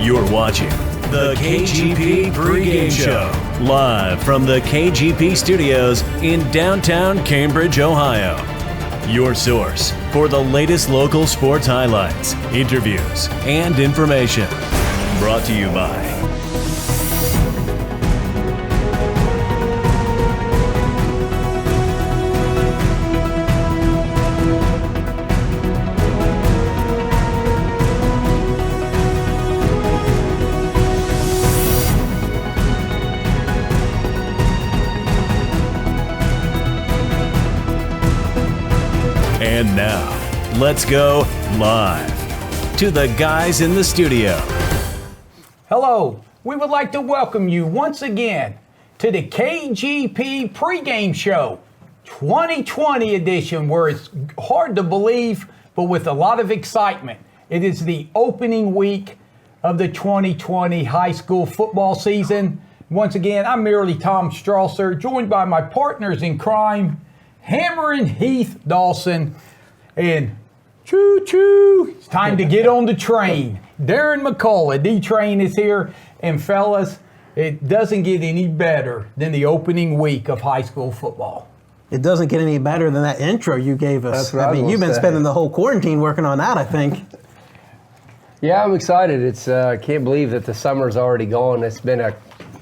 You're watching the KGP pregame show, live from the KGP studios in downtown Cambridge, Ohio. Your source for the latest local sports highlights, interviews, and information. Brought to you by And now, let's go live to the guys in the studio. Hello, we would like to welcome you once again to the KGP pregame show, 2020 edition, where it's hard to believe, but with a lot of excitement. It is the opening week of the 2020 high school football season. Once again, I'm merely Tom Strasser, joined by my partners in crime, Hammer and Heath Dawson, and choo-choo, it's time to get on the train. Darren McCullough, D-Train is here, and fellas, it doesn't get any better than the opening week of high school football. It doesn't get any better than that intro you gave us. I mean, you've been spending the whole quarantine working on that, I think. Yeah, I'm excited. It's can't believe that the summer's already gone. It's been a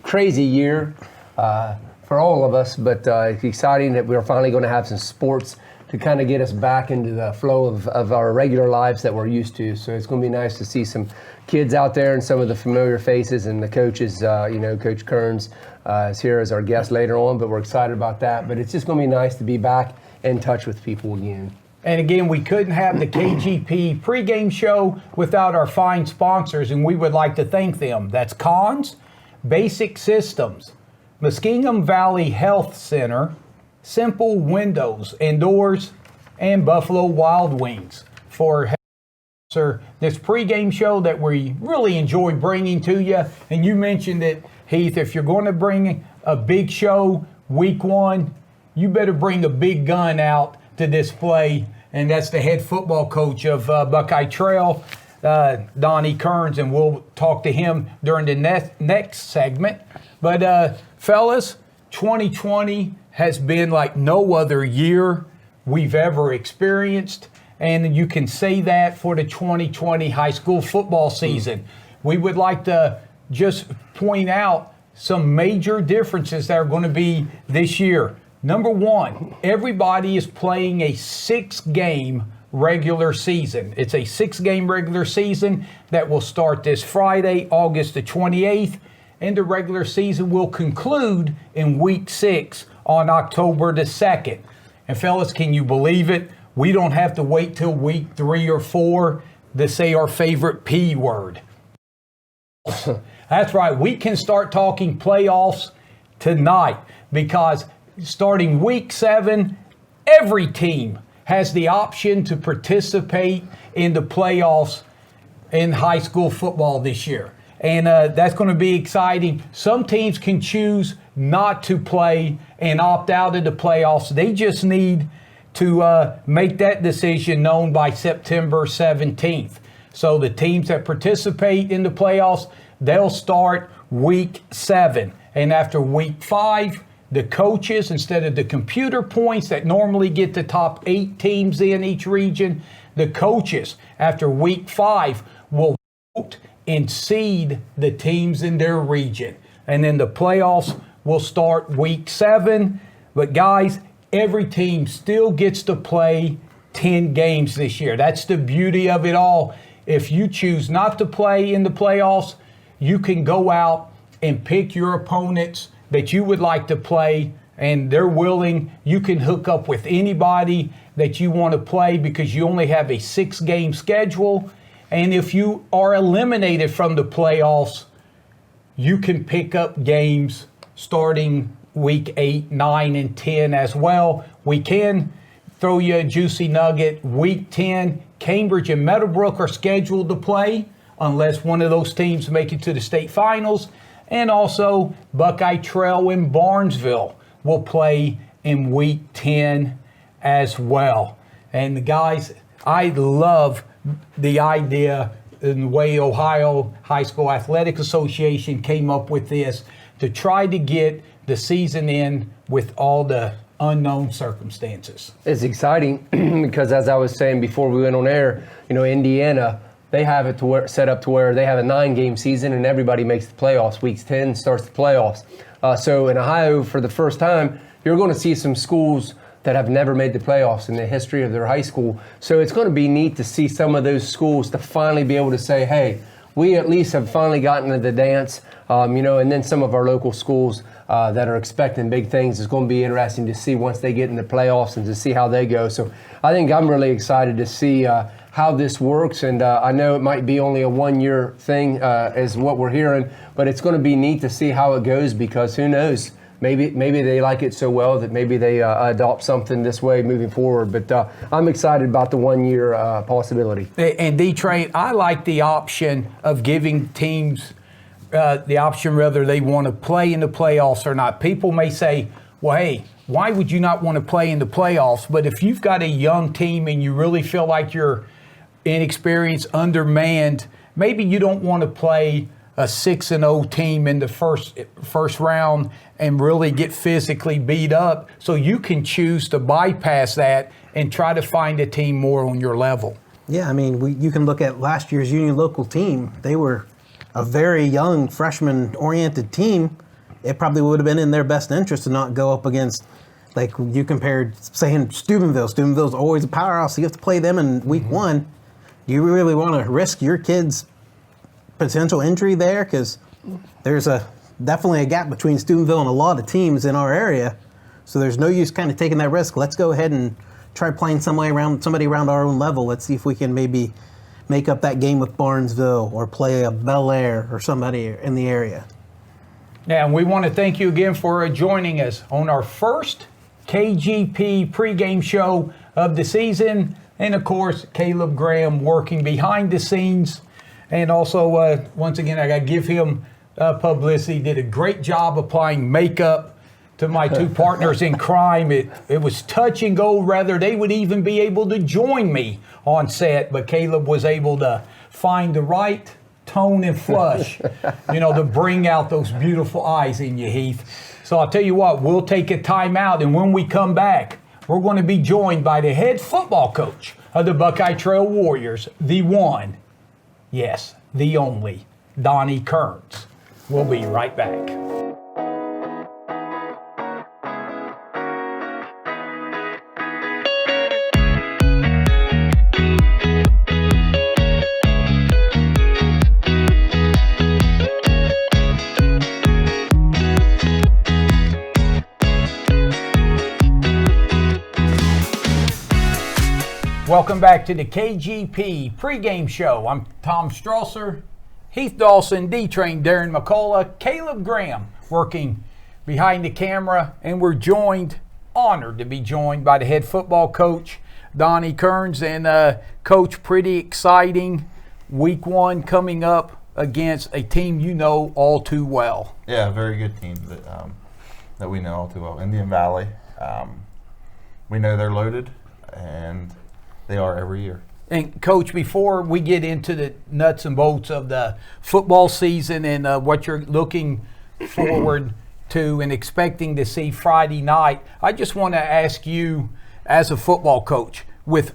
crazy year for all of us, but it's exciting that we're finally going to have some sports to kind of get us back into the flow of our regular lives that we're used to. So it's going to be nice to see some kids out there and some of the familiar faces, and the coaches. Coach Kearns is here as our guest later on, but we're excited about that. But it's just going to be nice to be back in touch with people again. And again, we couldn't have the KGP pregame show without our fine sponsors, and we would like to thank them. That's Cons, Basic Systems, Muskingum Valley Health Center, Simple Windows and Doors, and Buffalo Wild Wings for this pregame show that we really enjoy bringing to you. And you mentioned it, Heath, if you're going to bring a big show week one, you better bring a big gun out to display, and that's the head football coach of Buckeye Trail, Donnie Kearns, and we'll talk to him during the next segment. But fellas, 2020 has been like no other year we've ever experienced, and you can say that for the 2020 high school football season. We would like to just point out some major differences that are going to be this year. Number one, everybody is playing a 6-game regular season. It's a 6-game regular season that will start this Friday, August the 28th, and the regular season will conclude in week 6 on October the 2nd. And fellas, can you believe it? We don't have to wait till week 3 or 4 to say our favorite P word. That's right, we can start talking playoffs tonight, because starting week 7, every team has the option to participate in the playoffs in high school football this year. And that's going to be exciting. Some teams can choose not to play and opt out of the playoffs. They just need to make that decision known by September 17th. So the teams that participate in the playoffs, they'll start week 7. And after week 5, the coaches, instead of the computer points that normally get the top 8 teams in each region, the coaches, after week 5, will vote and seed the teams in their region. And then the playoffs will start week 7. But guys, every team still gets to play 10 games this year. That's the beauty of it all. If you choose not to play in the playoffs, you can go out and pick your opponents that you would like to play, and they're willing. You can hook up with anybody that you want to play because you only have a 6-game schedule. And if you are eliminated from the playoffs, you can pick up games starting week 8, 9, and 10 as well. We can throw you a juicy nugget. Week 10, Cambridge and Meadowbrook are scheduled to play unless one of those teams make it to the state finals. And also, Buckeye Trail and Barnesville will play in week 10 as well. And the guys, I love the idea in the way Ohio High School Athletic Association came up with this to try to get the season in with all the unknown circumstances. It's exciting because, as I was saying before we went on air, Indiana, they have it set up to where they have a 9-game season and everybody makes the playoffs. Week 10 starts the playoffs. So in Ohio, for the first time, you're going to see some schools that have never made the playoffs in the history of their high school. So it's going to be neat to see some of those schools to finally be able to say, hey, we at least have finally gotten to the dance, and then some of our local schools that are expecting big things. It's going to be interesting to see once they get in the playoffs and to see how they go. So I think I'm really excited to see how this works. And I know it might be only a 1-year thing is what we're hearing, but it's going to be neat to see how it goes because who knows? Maybe they like it so well that maybe they adopt something this way moving forward. But I'm excited about the 1-year possibility. And D-Train, I like the option of giving teams the option whether they want to play in the playoffs or not. People may say, well, hey, why would you not want to play in the playoffs? But if you've got a young team and you really feel like you're inexperienced, undermanned, maybe you don't want to play a 6-0 team in the first round and really get physically beat up. So you can choose to bypass that and try to find a team more on your level. Yeah, I mean, you can look at last year's Union local team. They were a very young freshman-oriented team. It probably would have been in their best interest to not go up against, like you compared, saying Steubenville. Steubenville's always a powerhouse. So you have to play them in week one. Do you really want to risk your kids' potential injury there? Because there's definitely a gap between Steubenville and a lot of teams in our area. So there's no use kind of taking that risk. Let's go ahead and try playing somebody around our own level. Let's see if we can maybe make up that game with Barnesville or play a Bel Air or somebody in the area. Yeah, and we want to thank you again for joining us on our first KGP pregame show of the season. And of course, Caleb Graham working behind the scenes. And also, once again, I got to give him publicity. Did a great job applying makeup to my two partners in crime. It was touch and go, whether they would even be able to join me on set. But Caleb was able to find the right tone and flush, to bring out those beautiful eyes in you, Heath. So I'll tell you what, we'll take a timeout. And when we come back, we're going to be joined by the head football coach of the Buckeye Trail Warriors, the one, yes, the only, Donnie Kearns. We'll be right back. Welcome back to the KGP pregame show. I'm Tom Strasser, Heath Dawson, D-Train, Darren McCullough, Caleb Graham working behind the camera, and we're honored to be joined by the head football coach, Donnie Kearns. And Coach, pretty exciting week one coming up against a team you know all too well. Yeah, a very good team that we know all too well. Indian Valley. We know they're loaded, and they are every year. And Coach, before we get into the nuts and bolts of the football season and what you're looking forward to and expecting to see Friday night, I just want to ask you, as a football coach, with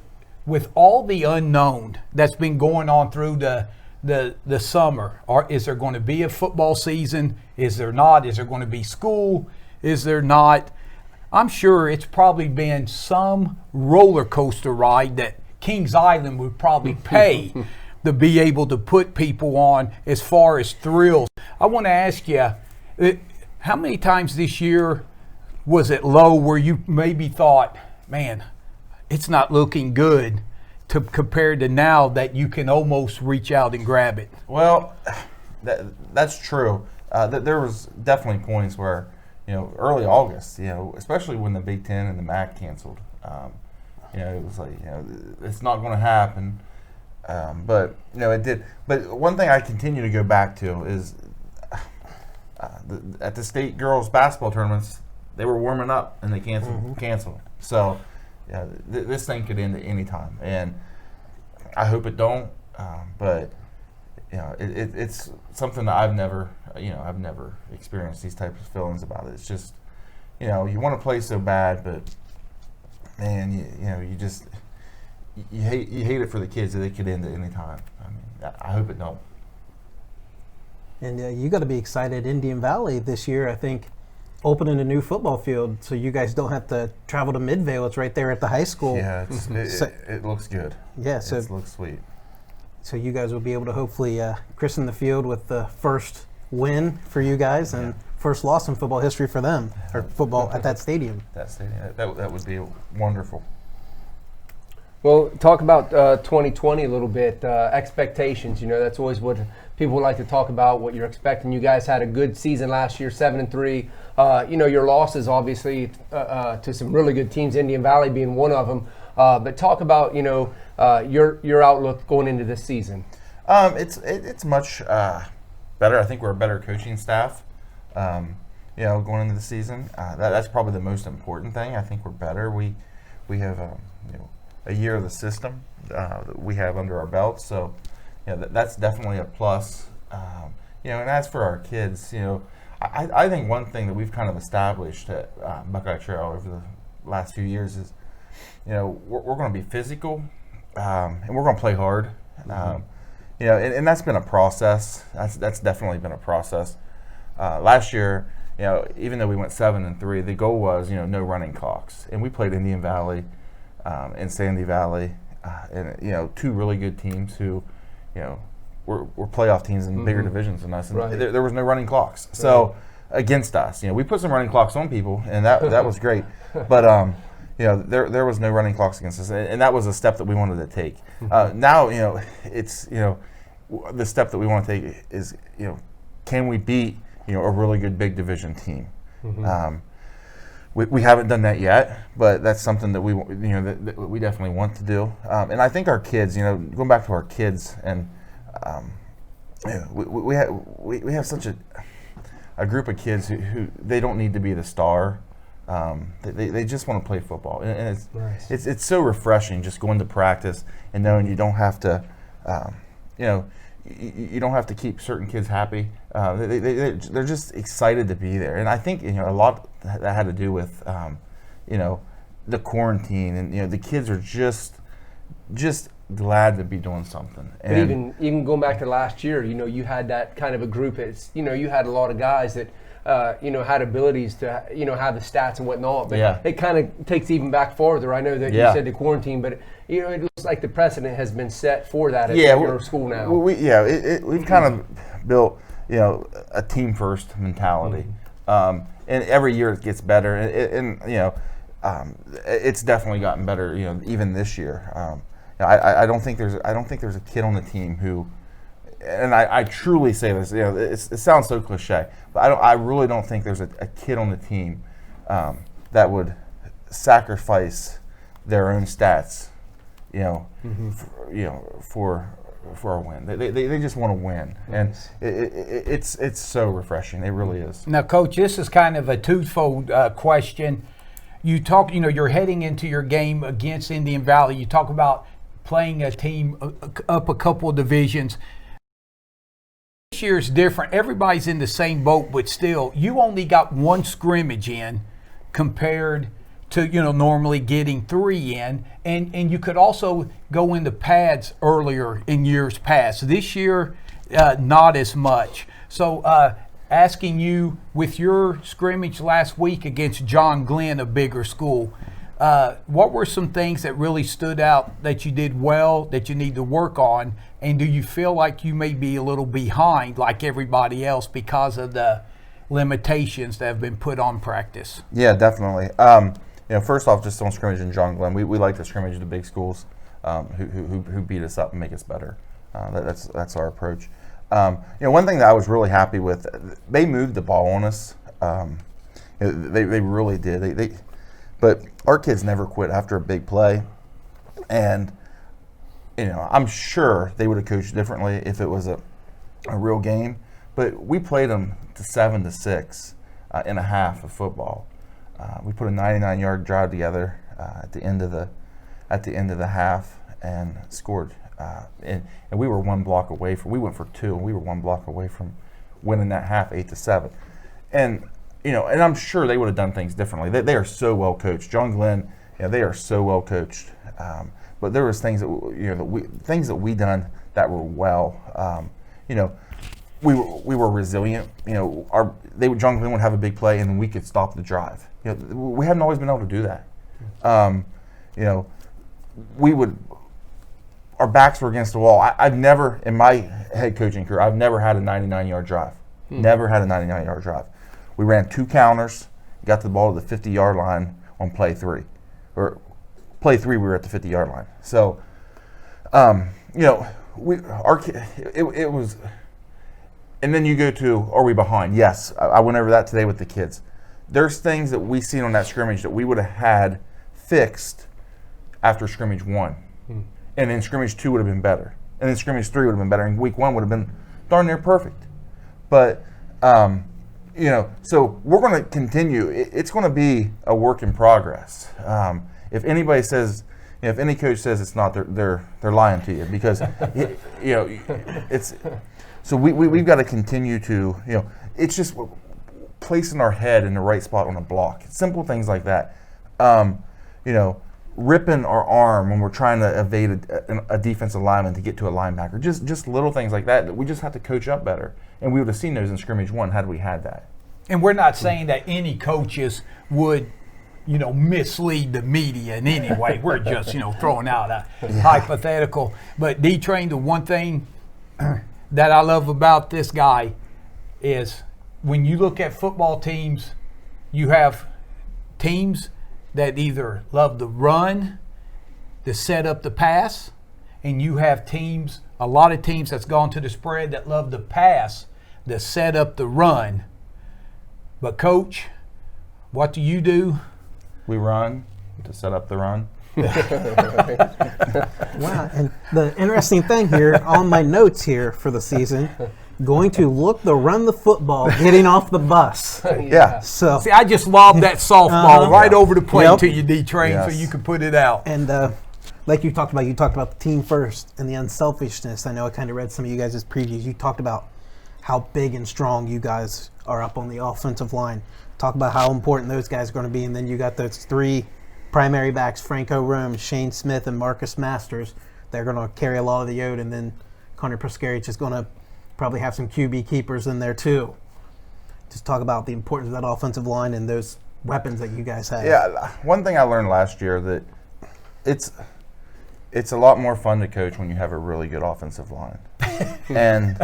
all the unknown that's been going on through the summer, is there going to be a football season? Is there not? Is there going to be school? Is there not? I'm sure it's probably been some roller coaster ride that Kings Island would probably pay to be able to put people on as far as thrills. I want to ask you, how many times this year was it low where you maybe thought, man, it's not looking good, compared to now that you can almost reach out and grab it? Well, that's true. There was definitely points where, early August, especially when the Big Ten and the MAC canceled, it was like, it's not going to happen. But, it did. But one thing I continue to go back to is at the state girls basketball tournaments, they were warming up and they canceled. So, this thing could end at any time. And I hope it don't. But, it's something that I've never experienced these types of feelings about it. It's just, you want to play so bad, but man, you hate it for the kids that it could end at any time. I mean, I hope it don't. And you got to be excited. Indian Valley this year, I think, opening a new football field, so you guys don't have to travel to Midvale. It's right there at the high school. Yeah, it looks good. Yeah, so it looks sweet. So you guys will be able to hopefully christen the field with the first win for you guys and first loss in football history for them, or football at that stadium. That would be wonderful. Well, talk about 2020 a little bit. Expectations, that's always what people like to talk about, what you're expecting. You guys had a good season last year, 7-3. Your losses, obviously, to some really good teams, Indian Valley being one of them. But talk about, your outlook going into this season. It's much better. I think we're a better coaching staff, going into the season. That's probably the most important thing. I think we're better. We have, a year of the system that we have under our belts. So, that's definitely a plus. And as for our kids, I think one thing that we've kind of established at Buckeye Trail over the last few years is, we're going to be physical and we're going to play hard. And that's been a process. That's definitely been a process. Last year, even though we went 7-3, the goal was, no running clocks. And we played Indian Valley and Sandy Valley, and two really good teams who, were playoff teams in bigger divisions than us, and there was no running clocks. So against us, we put some running clocks on people, and that was great. But there was no running clocks against us, and that was a step that we wanted to take. Now, it's the step that we want to take is, can we beat a really good big division team? We haven't done that yet, but that's something that we that we definitely want to do. And I think our kids, going back to our kids, and we have such a group of kids who they don't need to be the star. They just want to play football, and it's so refreshing just going to practice and knowing you don't have to, you don't have to keep certain kids happy. They're just excited to be there, and I think a lot that had to do with the quarantine, and the kids are just glad to be doing something. And but even going back to last year, you had that kind of a group. It's you had a lot of guys that had abilities to have the stats and whatnot. But it kind of takes even back farther. I know that you said the quarantine, but it looks like the precedent has been set for that at your school now. We've kind of built a team first mentality, and every year it gets better, and it's definitely gotten better. Even this year. I don't think there's a kid on the team who, and I truly say this, it sounds so cliche, but I really don't think there's a kid on the team that would sacrifice their own stats, for a win. They just want to win, and it's so refreshing. It really is. Now, Coach, this is kind of a twofold question. You talk, you're heading into your game against Indian Valley. You talk about playing a team up a couple of divisions. This year's different. Everybody's in the same boat, but still, you only got one scrimmage in compared to, normally getting 3 in. And you could also go into pads earlier in years past. This year, not as much. So asking you, with your scrimmage last week against John Glenn, a bigger school, what were some things that really stood out that you did well, that you need to work on? And do you feel like you may be a little behind like everybody else because of the limitations that have been put on practice? Yeah, definitely. First off, just on scrimmage in John Glenn, we like to scrimmage the big schools who beat us up and make us better. That's our approach. One thing that I was really happy with, they moved the ball on us. They really did. But our kids never quit after a big play, and I'm sure they would have coached differently if it was a real game. But we played them to 7-6 in a half of football. We put a 99-yard drive together at the end of the half and scored and we were one block away from. We went for 2, and we were one block away from winning that half 8-7. And and I'm sure they would have done things differently. They are so well coached. John Glenn, they are so well coached. But there was things that we done that were well. We were resilient. John Glenn would have a big play, and then we could stop the drive. We haven't always been able to do that. Our backs were against the wall. I've never, in my head coaching career, I've never had a 99-yard drive. Never had a 99-yard drive. We ran 2 counters, got the ball to the 50-yard line on play 3. Or play 3, we were at the 50-yard line. So, it was. And then you go to, are we behind? Yes, I went over that today with the kids. There's things that we seen on that scrimmage that we would have had fixed after scrimmage 1. And then scrimmage 2 would have been better. And then scrimmage 3 would have been better. And week 1 would have been darn near perfect. But, so we're going to continue. It's going to be a work in progress. If anybody says, if any coach says it's not, they're lying to you, because it's. So we've got to continue to, it's just placing our head in the right spot on a block. Simple things like that. Ripping our arm when we're trying to evade a defensive lineman to get to a linebacker. Just little things like that we just have to coach up better. And we would have seen those in scrimmage 1 had we had that. And we're not saying that any coaches would, mislead the media in any way. We're just, throwing out a hypothetical. But D-Train, the one thing that I love about this guy is when you look at football teams, you have teams that either love the run, to set up the pass, and you have teams, a lot of teams that's gone to the spread that love the pass, to set up the run. But Coach, what do you do? We run to set up the run. Wow, and the interesting thing here on my notes here for the season, going to look to run the football, getting off the bus. Yeah. So See, I just lobbed that softball right over the plate Yep. to you, D-Train, so you could put it out. And like you talked about the team first and the unselfishness. I know I kind of read some of you guys' previews. You talked about how big and strong you guys are up on the offensive line. Talk about how important those guys are going to be. And then you got those 3 primary backs, Franco Rome, Shane Smith, and Marcus Masters. They're going to carry a lot of the load. And then Connor Proskaric is going to probably have some QB keepers in there too. Just talk about the importance of that offensive line and those weapons that you guys have. Yeah, one thing I learned last year that it's a lot more fun to coach when you have a really good offensive line. And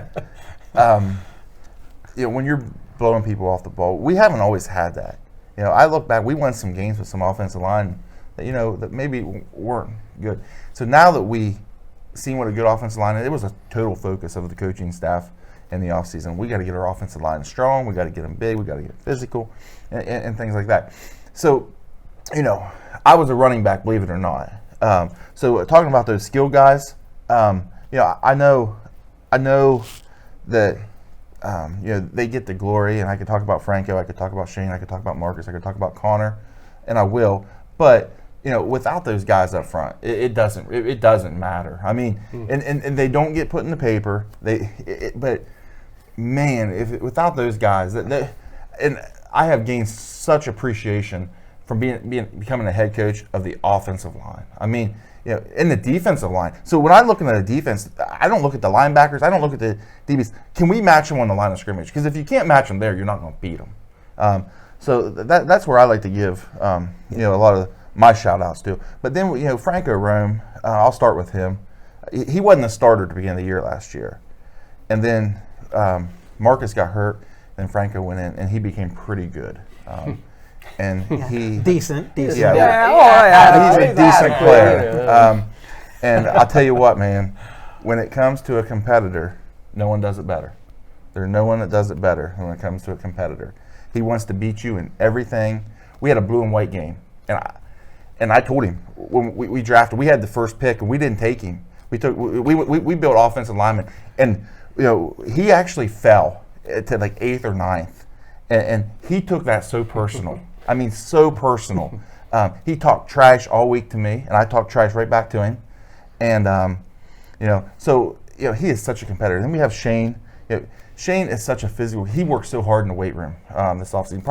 when you're blowing people off the ball, we haven't always had that. I look back, we won some games with some offensive line that that maybe weren't good. So now that we seen what a good offensive line is, it was a total focus of the coaching staff in the offseason. We got to get our offensive line strong. We got to get them big. We got to get physical and things like that. So, I was a running back, believe it or not. So talking about those skill guys, I know that they get the glory, and I could talk about Franco, I could talk about Shane, I could talk about Marcus, I could talk about Connor, and I will. But without those guys up front, it doesn't matter. I mean, and they don't get put in the paper. But man, without those guys, and I have gained such appreciation from becoming a head coach of the offensive line. I mean, in the defensive line. So when I'm looking at a defense, I don't look at the linebackers. I don't look at the DBs. Can we match them on the line of scrimmage? Because if you can't match them there, you're not going to beat them. So that's where I like to give a lot of my shout outs to. But then Franco Rome, I'll start with him. He wasn't a starter at the beginning of the year last year, and then Marcus got hurt, and Franco went in, and he became pretty good. And he decent. Yeah, Yeah. he's a decent player. And I'll tell you what, man, when it comes to a competitor, no one does it better. There's no one that does it better when it comes to a competitor. He wants to beat you in everything. We had a blue and white game, and I told him when we drafted, we had the first pick, and we didn't take him. We built offensive linemen, and he actually fell to like 8th or 9th, and he took that so personal. I mean, so personal. He talked trash all week to me, and I talked trash right back to him. And So he is such a competitor. Then we have Shane. Shane is such a physical. He works so hard in the weight room this offseason.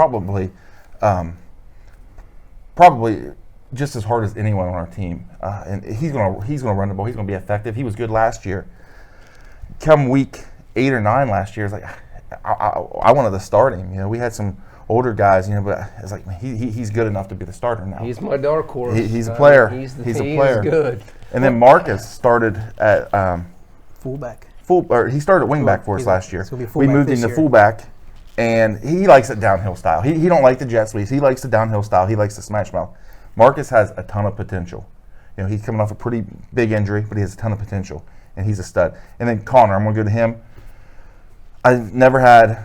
Probably just as hard as anyone on our team. And he's gonna run the ball. He's gonna be effective. He was good last year. Come week 8 or 9 last year, it's like I wanted to start him. We had some older guys, but it's like he's good enough to be the starter now. He's my dark horse. He's a player. He's a player. Good. And then Marcus started at Fullback. He started at wingback for us last year. We moved him to year. fullback, and he likes it downhill style. He don't like the jet sweeps. He likes the downhill style. He likes the smash mouth. Marcus has a ton of potential. He's coming off a pretty big injury, but he has a ton of potential, and he's a stud. And then Connor, I'm going to go to him. I've never had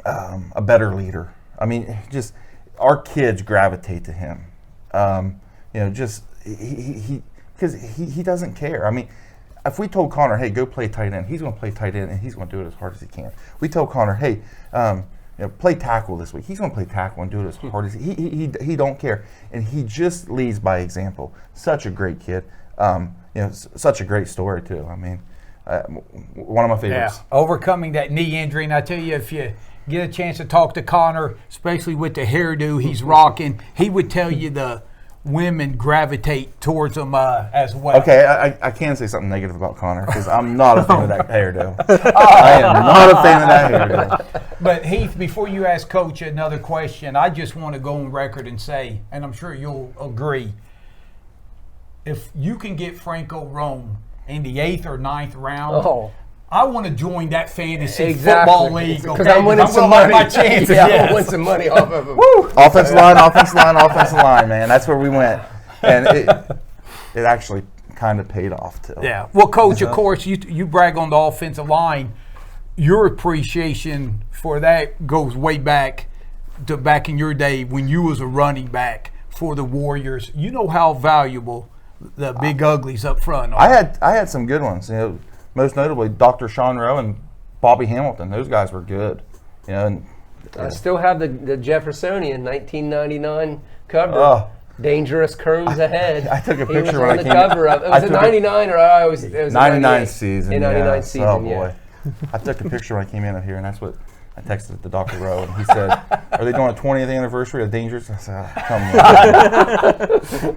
a better leader. I mean, just our kids gravitate to him. Because he doesn't care. I mean, if we told Connor, hey, go play tight end, he's going to play tight end, and he's going to do it as hard as he can. We told Connor, hey, play tackle this week. He's going to play tackle and do it as hard as he don't care, and he just leads by example. Such a great kid. Such a great story too. I mean, one of my favorites. Yeah, overcoming that knee injury, and I tell you, if you get a chance to talk to Connor, especially with the hairdo he's rocking, he would tell you the women gravitate towards him as well. Okay, I can say something negative about Connor because I'm not a fan of that hairdo. I am not a fan of that hairdo. But Heath, before you ask Coach another question, I just want to go on record and say, and I'm sure you'll agree, if you can get Franco Rome in the 8th or 9th round, I want to join that fantasy football league. Because I'm winning some money. My chances. I'm going to win some money off of him. Offensive line, man. That's where we went. And it actually kind of paid off, too. Yeah. Well, Coach, of course, you brag on the offensive line. Your appreciation for that goes way back to back in your day when you was a running back for the Warriors. You know how valuable the big uglies up front are. I had some good ones. Most notably Dr. Sean Rowe and Bobby Hamilton. Those guys were good. And I still have the Jeffersonian 1999 cover. Dangerous curves ahead. I took a He was picture when on I the came. cover of it. Was it 99 or it was 99 season. In 99 season. Oh boy. I took a picture when I came in up here, and that's what I texted to Dr. Rowe, and he said, "Are they doing a 20th anniversary of Dangerous?" I said, "Come on."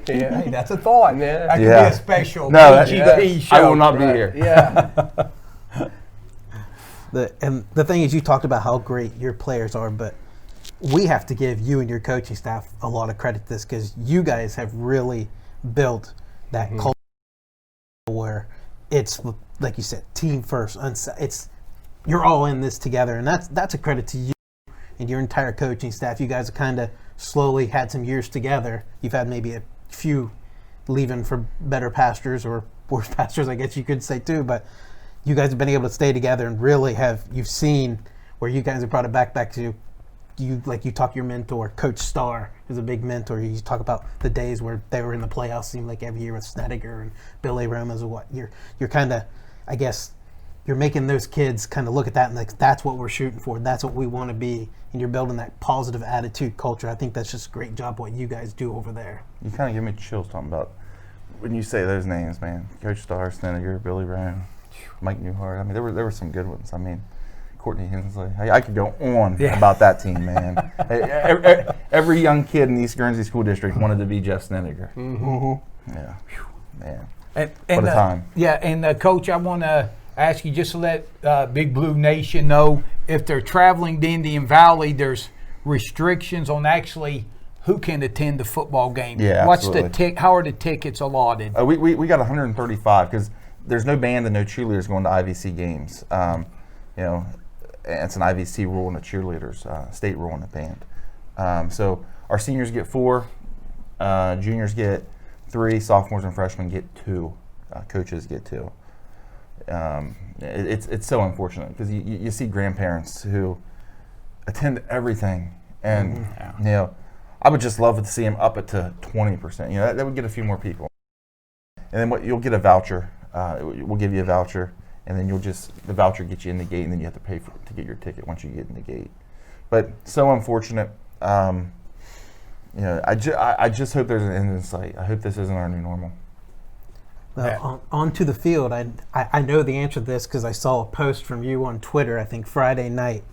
Yeah. Hey, that's a thought. Yeah. That could be a special KGP show. I will not be here. Yeah. The thing is, you talked about how great your players are, but we have to give you and your coaching staff a lot of credit to this because you guys have really built that culture where it's, like you said, team first. You're all in this together, and that's a credit to you and your entire coaching staff. You guys have kind of slowly had some years together. You've had maybe a few leaving for better pastures or worse pastures, I guess you could say too, but you guys have been able to stay together and really you've seen where you guys have brought it back to you, like you talk your mentor, Coach Starr is a big mentor. You talk about the days where they were in the playoffs, seemed like every year with Snedeker and Billy Ramos or what. You're kind of, I guess, you're making those kids kind of look at that and like, that's what we're shooting for. That's what we want to be. And you're building that positive attitude culture. I think that's just a great job what you guys do over there. You kind of give me chills talking about when you say those names, man. Coach Starr, Snedeker, Billy Brown, Mike Newhart. I mean, there were some good ones. I mean, Courtney Hensley. I could go on about that team, man. Every young kid in the East Guernsey School District wanted to be Jeff Snedeker. Mm-hmm. Yeah, man. And what a time. Yeah, and Coach, I want to ask you just to let Big Blue Nation know if they're traveling to Indian Valley, there's restrictions on actually who can attend the football game. Yeah, What's absolutely. how are the tickets allotted? We got 135 because there's no band and no cheerleaders going to IVC games. It's an IVC rule and the cheerleaders, state rule in the band. So our seniors get 4, juniors get 3, sophomores and freshmen get 2, coaches get 2. It's so unfortunate because you see grandparents who attend everything, and I would just love to see them up it to 20%. That would get a few more people, and then you'll get a voucher. We'll give you a voucher. And then the voucher gets you in the gate, and then you have to pay to get your ticket once you get in the gate. But so unfortunate. I just hope there's an end in sight. I hope this isn't our new normal. Onto the field, I know the answer to this because I saw a post from you on Twitter, I think Friday night.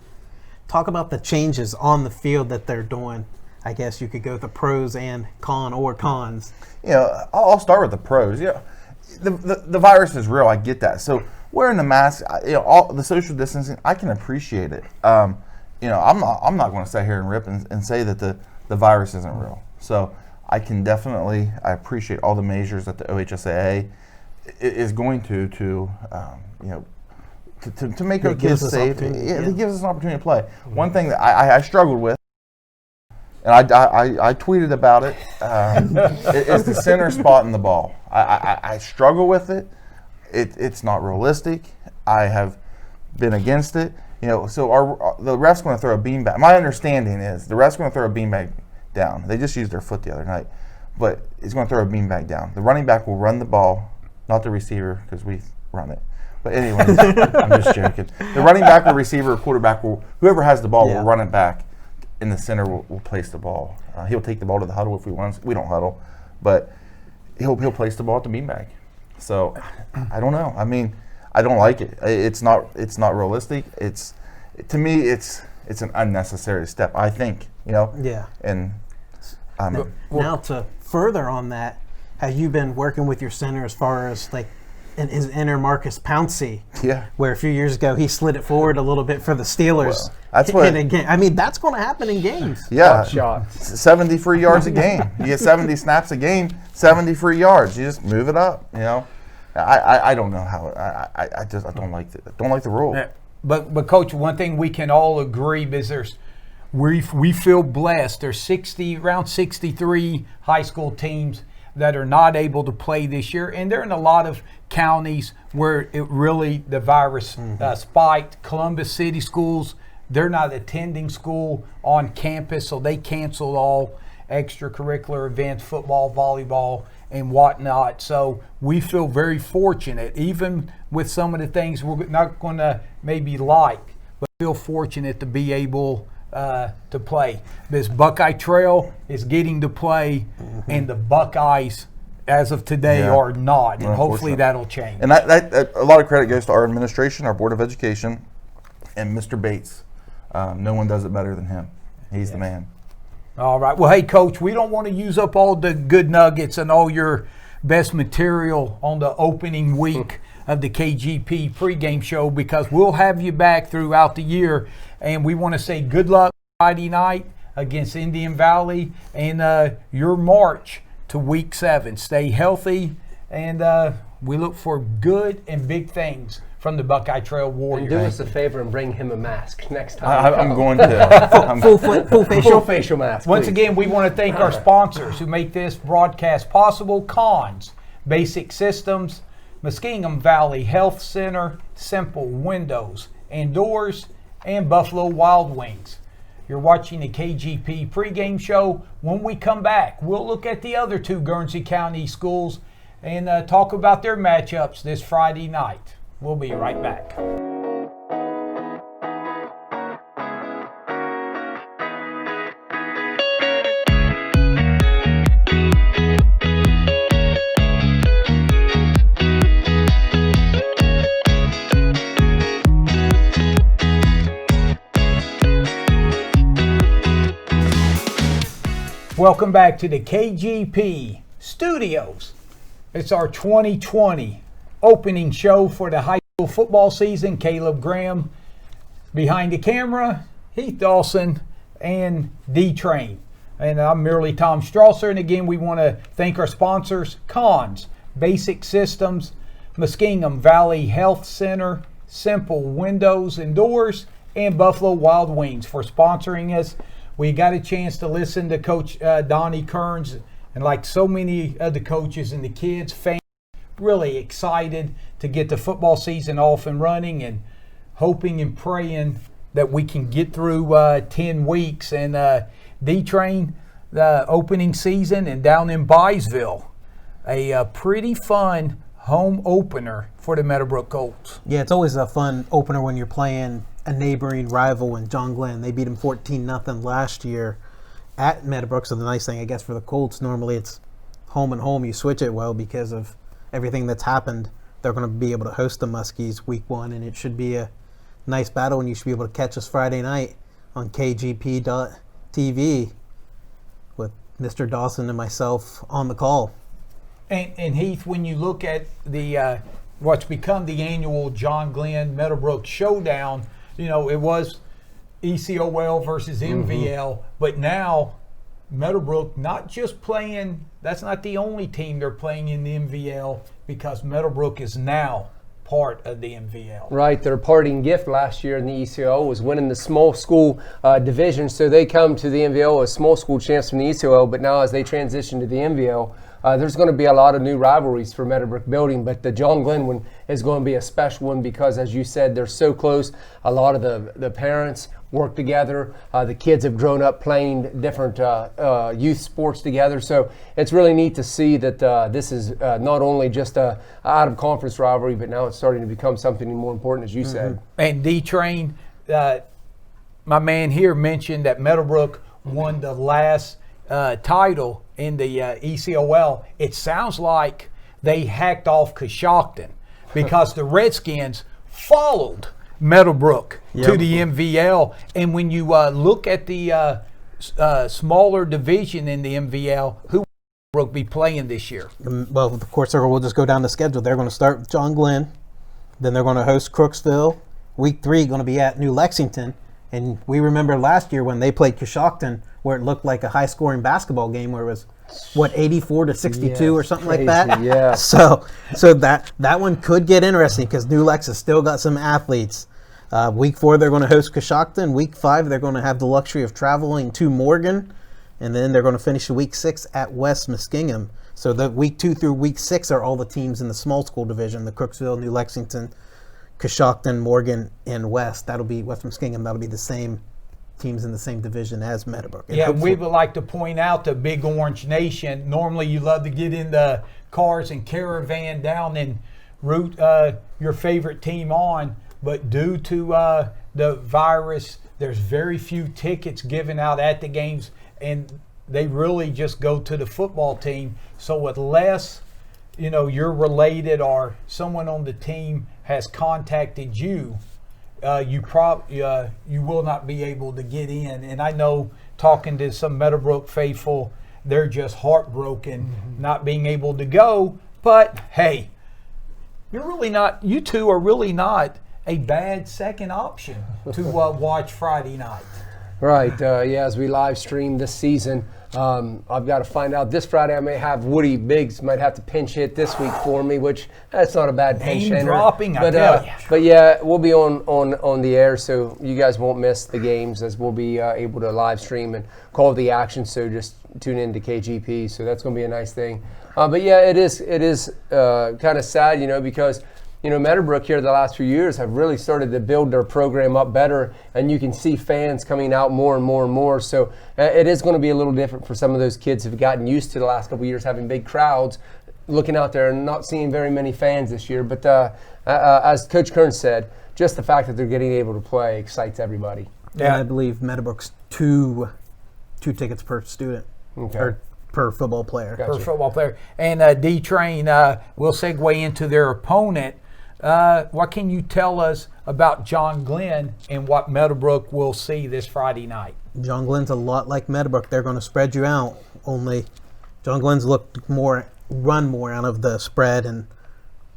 Talk about the changes on the field that they're doing. I guess you could go with the pros and cons. I'll start with the pros. The virus is real. I get that. So wearing the mask, all the social distancing, I can appreciate it. I'm not going to sit here and rip and say that the virus isn't real. So I can definitely appreciate all the measures that the OHSAA is going to make our kids safe. It gives us an opportunity to play. Mm-hmm. One thing that I struggled with, and I tweeted about it, is the center spot in the ball. I struggle with it. It's not realistic. I have been against it. So the ref's going to throw a beanbag. My understanding is the ref's going to throw a beanbag down. They just used their foot the other night, but he's going to throw a beanbag down. The running back will run the ball, not the receiver, because we run it. But anyways, I'm just joking. The running back or receiver or quarterback whoever has the ball will run it back. In the center will place the ball. He'll take the ball to the huddle if we want. We don't huddle, but he'll place the ball at the beanbag. So I don't know. I mean, I don't like it. It's not realistic. To me it's an unnecessary step. I think Yeah. And now to further on that, have you been working with your center as far as like in his inner Marcus Pouncey? Yeah. Where a few years ago he slid it forward a little bit for the Steelers. Well, that's what. I mean, that's going to happen in games. Yeah. Shots. 70 free yards a game. You get 70 snaps a game, 70 free yards. You just move it up. I don't know how. I don't like the rule. Yeah. But Coach, one thing we can all agree is we feel blessed. There's around 63 high school teams that are not able to play this year, and they're in a lot of counties where the virus spiked. Columbus City schools, they're not attending school on campus, so they canceled all extracurricular events, football, volleyball, and whatnot. So we feel very fortunate, even with some of the things we're not going to maybe like, but feel fortunate to be able to play. This Buckeye Trail is getting to play, and the Buckeyes, as of today, are not. And hopefully that'll change. And that a lot of credit goes to our administration, our Board of Education, and Mr. Bates. No one does it better than him. He's the man. All right. Well, hey, Coach, we don't want to use up all the good nuggets and all your best material on the opening week of the KGP pregame show, because we'll have you back throughout the year. And we want to say good luck Friday night against Indian Valley and your march to Week 7. Stay healthy, and we look for good and big things from the Buckeye Trail Warriors. And do us a favor and bring him a mask next time. I'm going to. Full facial mask. Once again, we want to thank our sponsors who make this broadcast possible. Cons, Basic Systems, Muskingum Valley Health Center, Simple Windows and Doors, and Buffalo Wild Wings. You're watching the KGP pregame show. When we come back, we'll look at the other two Guernsey County schools and talk about their matchups this Friday night. We'll be right back. Welcome back to the KGP Studios. It's our 2020 opening show for the high school football season. Caleb Graham behind the camera, Heath Dawson, and D-Train. And I'm merely Tom Strasser. And again, we want to thank our sponsors, Cons, Basic Systems, Muskingum Valley Health Center, Simple Windows and Doors, and Buffalo Wild Wings for sponsoring us. We got a chance to listen to Coach Donnie Kearns, and like so many of the coaches and the kids, fans, really excited to get the football season off and running, and hoping and praying that we can get through 10 weeks. And D-Train, the opening season, and down in Byesville, a pretty fun home opener for the Meadowbrook Colts. Yeah, it's always a fun opener when you're playing a neighboring rival in John Glenn. They beat them 14-0 last year at Meadowbrook. So the nice thing, I guess, for the Colts, normally it's home and home. You switch it well because of everything that's happened, they're going to be able to host the Muskies week 1, and it should be a nice battle, and you should be able to catch us Friday night on KGP.TV with Mr. Dawson and myself on the call. And Heath, when you look at the what's become the annual John Glenn Meadowbrook Showdown, it was ECOL versus MVL, but now Meadowbrook not just playing, that's not the only team they're playing in the MVL, because Meadowbrook is now part of the MVL. Right, their parting gift last year in the ECOL was winning the small school division, so they come to the MVL as small school champs from the ECOL, but now as they transition to the MVL, there's going to be a lot of new rivalries for Meadowbrook building, but the John Glenn one is going to be a special one because, as you said, they're so close. A lot of the parents work together. The kids have grown up playing different youth sports together. So it's really neat to see that this is not only just a out-of-conference rivalry, but now it's starting to become something more important, as you said. And D-Train, my man here mentioned that Meadowbrook won the last title in the ECOL. It sounds like they hacked off Coshocton because the Redskins followed Meadowbrook to the MVL. And when you look at the smaller division in the MVL, who will Meadowbrook be playing this year? Well, of course, we'll just go down the schedule. They're going to start with John Glenn. Then they're going to host Crooksville. Week 3 going to be at New Lexington. And we remember last year when they played Coshocton, where it looked like a high-scoring basketball game, where it was 84-62 or something crazy, like that. Yeah. So that one could get interesting because New Lex has still got some athletes. Week 4 they're going to host Coshocton. Week 5 they're going to have the luxury of traveling to Morgan, and then they're going to finish week 6 at West Muskingum. So the week 2 through week 6 are all the teams in the small school division: the Crooksville, New Lexington, Coshocton, Morgan, and West. That'll be West Muskingum. That'll be the same teams in the same division as Meadowbrook. And yeah, we would like to point out the Big Orange Nation. Normally you love to get in the cars and caravan down and root your favorite team on, but due to the virus, there's very few tickets given out at the games, and they really just go to the football team. So unless you're related or someone on the team has contacted you, you will not be able to get in. And I know, talking to some Meadowbrook faithful, they're just heartbroken not being able to go. But hey, you two are really not a bad second option to watch Friday night. Right, as we live stream this season, I've got to find out this Friday. I may have Woody Biggs might have to pinch hit this week for me, which that's not a bad pinch hitter. Dropping, but, I tell you. But yeah, we'll be on the air, so you guys won't miss the games, as we'll be able to live stream and call the action. So just tune in to KGP. So that's going to be a nice thing. But yeah, it is kind of sad, because Meadowbrook here the last few years have really started to build their program up better, and you can see fans coming out more and more and more. So it is going to be a little different for some of those kids who've gotten used to the last couple of years having big crowds, looking out there and not seeing very many fans this year. But as Coach Kern said, just the fact that they're getting able to play excites everybody. Yeah, and I believe Meadowbrook's two tickets per student. Okay. Or per football player. Per football player. And D-Train, we'll segue into their opponent. What can you tell us about John Glenn and what Meadowbrook will see this Friday night? John Glenn's a lot like Meadowbrook. They're going to spread you out. Only John Glenn's run more out of the spread, and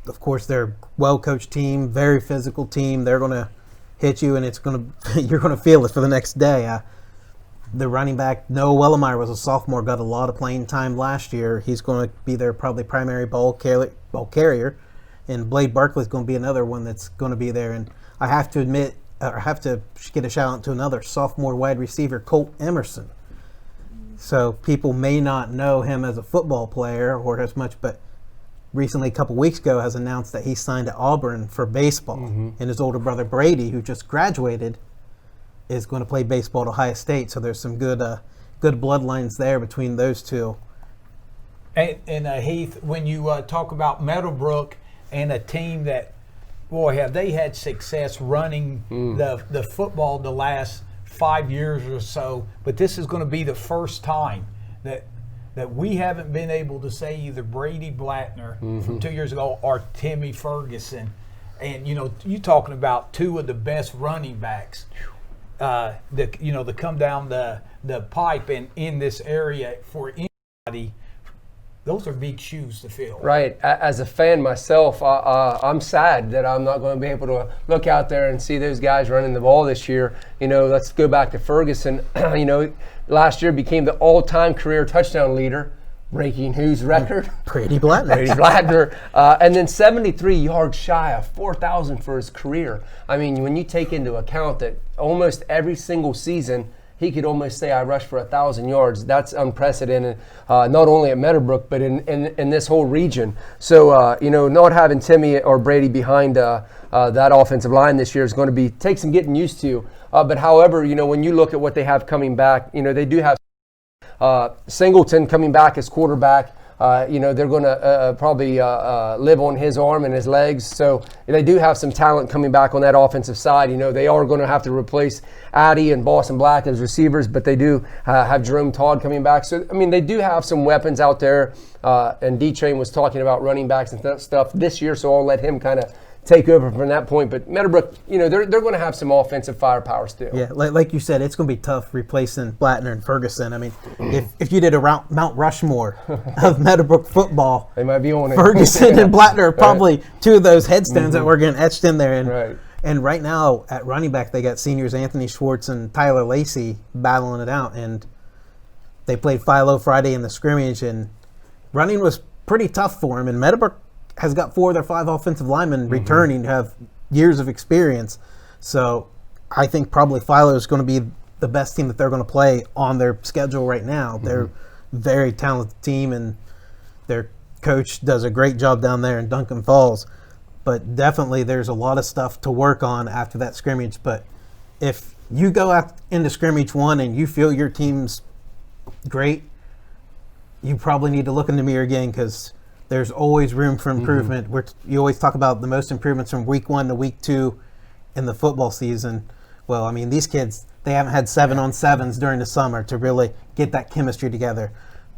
of course they're a well-coached team, very physical team. They're going to hit you, and you're going to feel it for the next day. The running back Noah Wellemeyer was a sophomore, got a lot of playing time last year. He's going to be their probably primary ball carrier. And Blade Barkley's going to be another one that's going to be there. And I have to admit, or have to get a shout out to another sophomore wide receiver, Colt Emerson. So people may not know him as a football player or as much, but recently, a couple weeks ago, has announced that he signed at Auburn for baseball. And his older brother Brady, who just graduated, is going to play baseball at Ohio State. So there's some good bloodlines there between those two. And Heath, when you talk about Meadowbrook and a team that, boy, have they had success running the football the last 5 years or so, but this is going to be the first time that that we haven't been able to say either Brady Blattner from 2 years ago or Timmy Ferguson. And, you talking about two of the best running backs that come down the pipe and in this area for anybody. Those are big shoes to fill. Right. As a fan myself, I'm sad that I'm not going to be able to look out there and see those guys running the ball this year. Let's go back to Ferguson. Last year became the all-time career touchdown leader, breaking whose record? Brady Blattner. Brady Blattner. And then 73 yards shy of 4,000 for his career. I mean, when you take into account that almost every single season he could almost say I rushed for 1,000 yards. That's unprecedented, not only at Meadowbrook, but in this whole region. So, not having Timmy or Brady behind that offensive line this year is going to take some getting used to. But however, when you look at what they have coming back, they do have Singleton coming back as quarterback. They're going to probably live on his arm and his legs. So they do have some talent coming back on that offensive side. They are going to have to replace Addy and Boston Black as receivers, but they do have Jerome Todd coming back. So, they do have some weapons out there. And D-Train was talking about running backs and stuff this year, so I'll let him kind of take over from that point. But Meadowbrook, they're going to have some offensive firepower still. Yeah, like you said, it's going to be tough replacing Blattner and Ferguson. If you did a Mount Rushmore of Meadowbrook football, they might be on it. Ferguson and Blattner are probably two of those headstones that were getting etched in there. Right. And right now at running back, they got seniors Anthony Schwartz and Tyler Lacey battling it out. And they played Philo Friday in the scrimmage, and running was pretty tough for him. And Meadowbrook has got 4 of their 5 offensive linemen returning to have years of experience. So I think probably Philo is going to be the best team that they're going to play on their schedule right now. They're a very talented team, and their coach does a great job down there in Duncan Falls. But definitely there's a lot of stuff to work on after that scrimmage. But if you go out into scrimmage 1 and you feel your team's great, you probably need to look in the mirror again, because there's always room for improvement. You always talk about the most improvements from week 1 to week 2 in the football season. Well, these kids, they haven't had 7-on-7s during the summer to really get that chemistry together.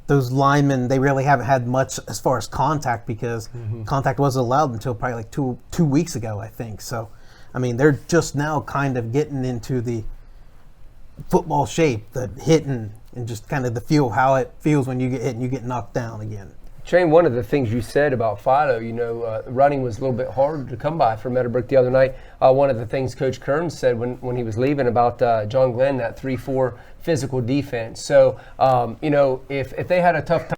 Those linemen, they really haven't had much as far as contact, because contact wasn't allowed until probably like two weeks ago, I think. So, they're just now kind of getting into the football shape, the hitting, and just kind of the feel, how it feels when you get hit and you get knocked down again. Shane, one of the things you said about Philo, running was a little bit harder to come by for Meadowbrook the other night. One of the things Coach Kearns said when he was leaving about John Glenn, that 3-4 physical defense. So, if they had a tough time,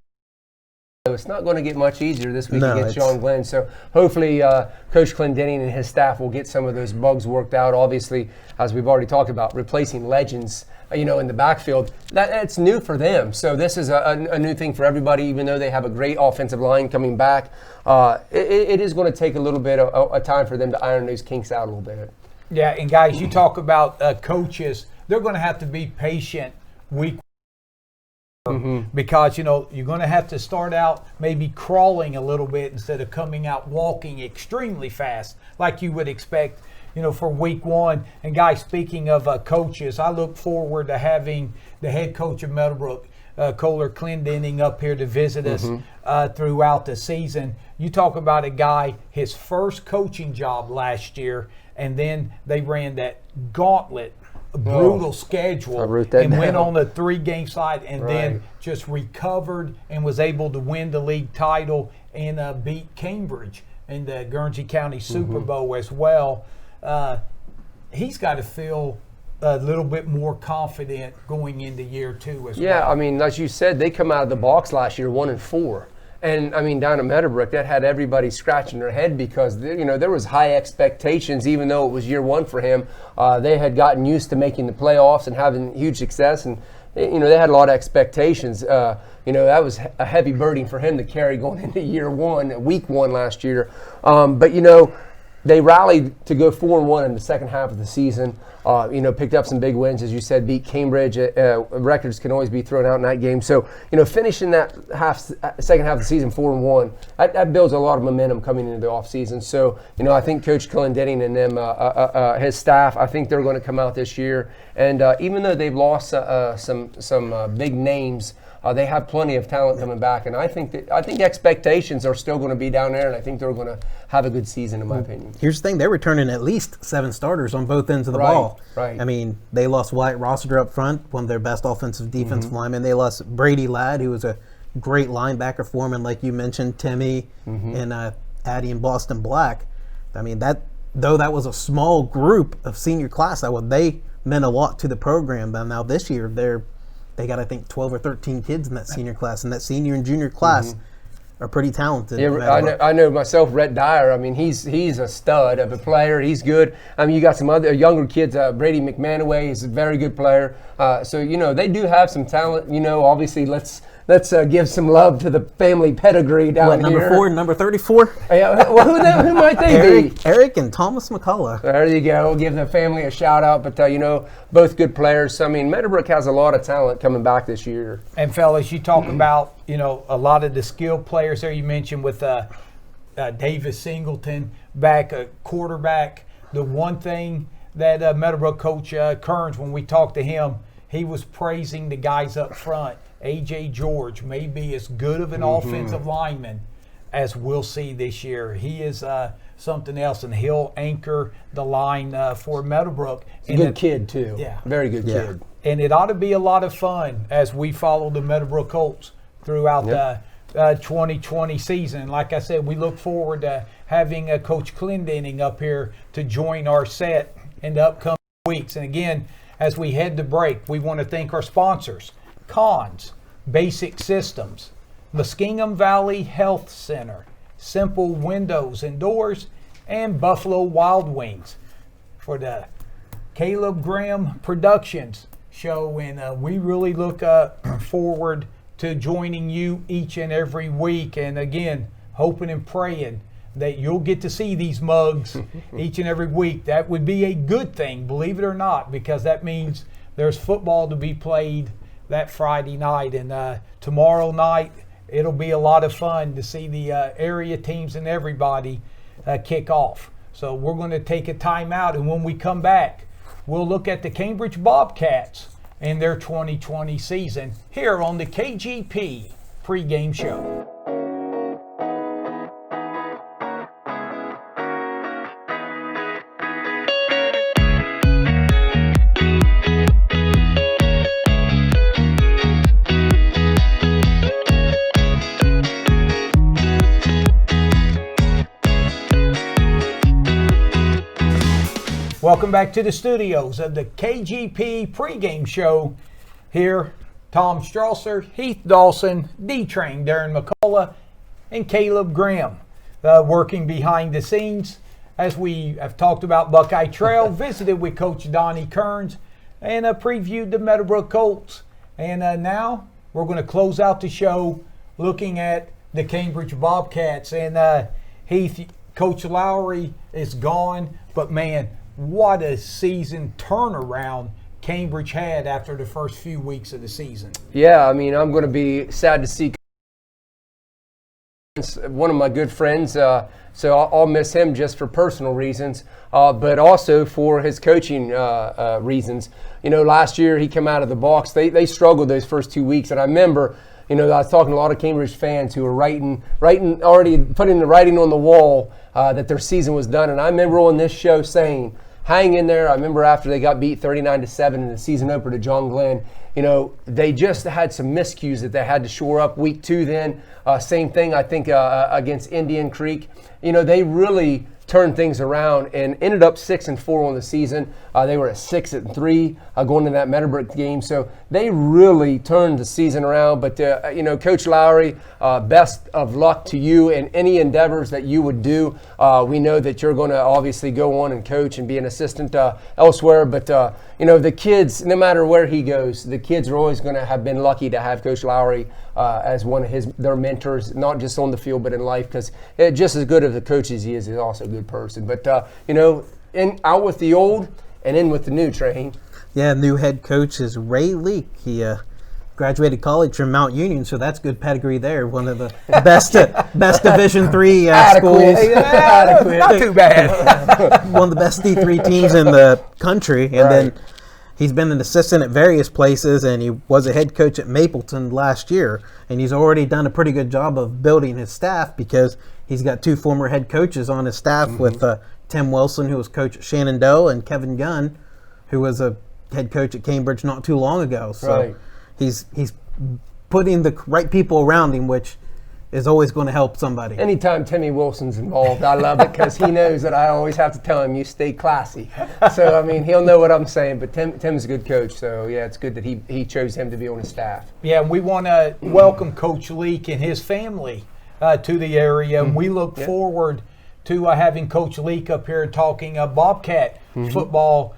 it's not going to get much easier this week against John Glenn. So hopefully Coach Clendenning and his staff will get some of those bugs worked out. Obviously, as we've already talked about, replacing legends in the backfield, that's new for them. So this is a new thing for everybody, even though they have a great offensive line coming back. It is going to take a little bit of time for them to iron those kinks out a little bit. Yeah, and guys, you talk about coaches. They're going to have to be patient week because, you're going to have to start out maybe crawling a little bit instead of coming out walking extremely fast like you would expect for week 1. And guys, speaking of coaches, I look forward to having the head coach of Meadowbrook, Kohler Clendenning, up here to visit us throughout the season. You talk about a guy, his first coaching job last year, and then they ran that gauntlet, brutal schedule, and went on a 3-game slide, and then just recovered and was able to win the league title and beat Cambridge in the Guernsey County Super Bowl as well. He's got to feel a little bit more confident going into year 2 as well. Yeah, as you said, they come out of the box last year 1-4. And down at Meadowbrook, that had everybody scratching their head, because there was high expectations, even though it was year 1 for him. They had gotten used to making the playoffs and having huge success, and they had a lot of expectations. That was a heavy burden for him to carry going into year 1, week 1 last year. But they rallied to go 4-1 in the second half of the season. Picked up some big wins, as you said, beat Cambridge. Records can always be thrown out in that game. So, finishing that second half of the season 4-1, that builds a lot of momentum coming into the offseason. So, I think Coach Clendenning and them, his staff, I think they're going to come out this year. And even though they've lost some big names, they have plenty of talent coming back, and I think expectations are still going to be down there, and I think they're going to have a good season, in my opinion. Here's the thing: they're returning at least 7 starters on both ends of the ball. Right. I mean, they lost Wyatt Rossiter up front, one of their best offensive defensive linemen. They lost Brady Ladd, who was a great linebacker for them, and like you mentioned, Timmy and Addie and Boston Black. I mean, that was a small group of senior class, they meant a lot to the program. But now this year, they got, I think, 12 or 13 kids in that senior class, and that senior and junior class are pretty talented. Yeah, I know myself, Rhett Dyer. I mean, he's a stud of a player. He's good. I mean, you got some other younger kids. Brady McManaway is a very good player. So they do have some talent. Obviously, let's give some love to the family pedigree down number here. Number 4 and number 34? Yeah, well, who might they be? Eric and Thomas McCullough. There you go. Give the family a shout out. But, both good players. I mean, Meadowbrook has a lot of talent coming back this year. And, fellas, you talk about, a lot of the skilled players there you mentioned with Davis Singleton back, a quarterback. The one thing that Meadowbrook coach Kearns, when we talked to him, he was praising the guys up front. A.J. George may be as good of an offensive lineman as we'll see this year. He is something else, and he'll anchor the line for Meadowbrook. He's a good kid, too. Yeah. Very good kid. And it ought to be a lot of fun as we follow the Meadowbrook Colts throughout the 2020 season. Like I said, we look forward to having Coach Clendenning up here to join our set in the upcoming weeks. And again, as we head to break, we want to thank our sponsors: Cons, Basic Systems, Muskingum Valley Health Center, Simple Windows and Doors, and Buffalo Wild Wings for the Caleb Graham Productions show. And we really look forward to joining you each and every week. And again, hoping and praying that you'll get to see these mugs each and every week. That would be a good thing, believe it or not, because that means there's football to be played that Friday night. And tomorrow night, it'll be a lot of fun to see the area teams and everybody kick off. So we're going to take a timeout, and when we come back, we'll look at the Cambridge Bobcats and their 2020 season here on the KGP pregame show. Welcome back to the studios of the KGP pregame show. Here, Tom Strasser, Heath Dawson, D-Train, Darren McCullough, and Caleb Graham working behind the scenes as we have talked about Buckeye Trail, visited with Coach Donnie Kearns, and previewed the Meadowbrook Colts. And now we're going to close out the show looking at the Cambridge Bobcats. And Heath, Coach Lowry is gone, but man, what a season turnaround Cambridge had after the first few weeks of the season. Yeah, I mean, I'm going to be sad to see one of my good friends, so I'll miss him just for personal reasons, but also for his coaching reasons. Last year he came out of the box. They struggled those first 2 weeks, and I remember, I was talking to a lot of Cambridge fans who were already putting the writing on the wall that their season was done. And I remember on this show saying, hang in there. I remember after they got beat 39-7 in the season opener to John Glenn, they just had some miscues that they had to shore up. Week 2 then, same thing, I think, against Indian Creek. They really turned things around and ended up 6-4 on the season. They were at 6-3 going into that Meadowbrook game. So they really turned the season around. But, Coach Lowry, best of luck to you in any endeavors that you would do. We know that you're going to obviously go on and coach and be an assistant elsewhere. But, the kids, no matter where he goes, the kids are always going to have been lucky to have Coach Lowry as one of their mentors, not just on the field but in life, because just as good of a coach as he is, he's also a good person. But out with the old and in with the new, Train. Yeah, new head coach is Ray Leak. He graduated college from Mount Union, so that's good pedigree there. One of the best Division III schools. Adequate. Not too bad. One of the best D3 teams in the country. And then he's been an assistant at various places, and he was a head coach at Mapleton last year. And he's already done a pretty good job of building his staff, because he's got 2 former head coaches on his staff with Tim Wilson, who was coach at Shenandoah, and Kevin Gunn, who was a head coach at Cambridge not too long ago. So he's putting the right people around him, which is always going to help somebody. Anytime Timmy Wilson's involved, I love it, because he knows that I always have to tell him, you stay classy. So, I mean, he'll know what I'm saying, but Tim's a good coach. So, yeah, it's good that he chose him to be on his staff. Yeah, we want to welcome Coach Leak and his family to the area. And we look forward to having Coach Leak up here talking Bobcat football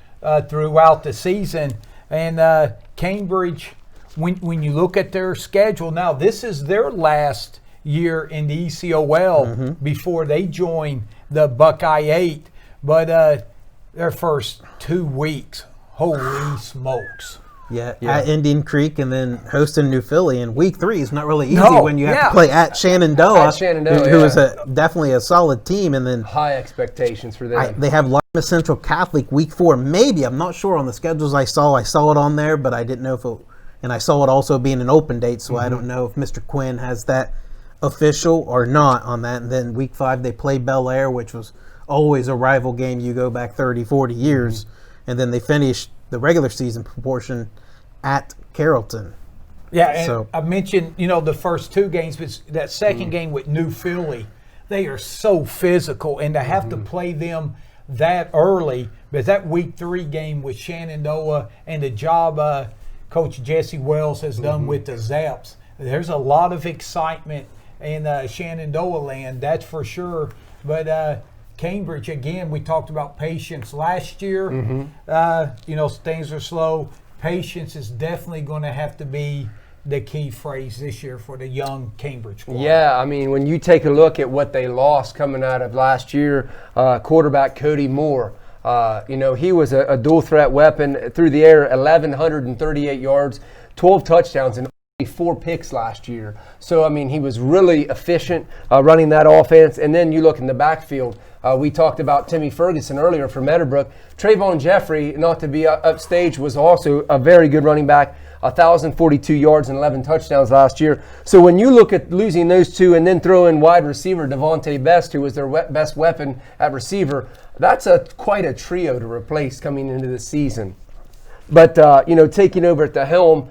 throughout the season. And Cambridge, when you look at their schedule, now this is their last year in the ECOL before they join the Buckeye 8. But their first 2 weeks, holy smokes. Yeah, at Indian Creek and then hosting New Philly. And week 3 is not really easy when you have to play at Shenandoah, who is definitely a solid team. And then high expectations for them. They have Lima Central Catholic week 4. Maybe, I'm not sure on the schedules I saw it on there, but I didn't know if it, and I saw it also being an open date, so I don't know if Mr. Quinn has that official or not on that. And then week 5 they play Bel Air, which was always a rival game. You go back 30, 40 years. And then they finish the regular season portion at Carrollton. Yeah, and I mentioned, the first 2 games, but that second game with New Philly, they are so physical, and to have to play them that early, but that week 3 game with Shenandoah and the job Coach Jesse Wells has done with the Zaps, there's a lot of excitement in Shenandoah land, that's for sure. But Cambridge, again, we talked about patience last year. Things are slow. Patience is definitely going to have to be the key phrase this year for the young Cambridge squad. Yeah, I mean, when you take a look at what they lost coming out of last year, quarterback Cody Moore, he was a dual threat weapon through the air, 1,138 yards, 12 touchdowns, and 4 picks last year. So, I mean, he was really efficient running that offense. And then you look in the backfield. We talked about Timmy Ferguson earlier from Meadowbrook. Trayvon Jeffrey, not to be upstage, was also a very good running back, 1,042 yards and 11 touchdowns last year. So when you look at losing those 2 and then throw in wide receiver Devontae Best, who was their best weapon at receiver, that's quite a trio to replace coming into the season. But, taking over at the helm,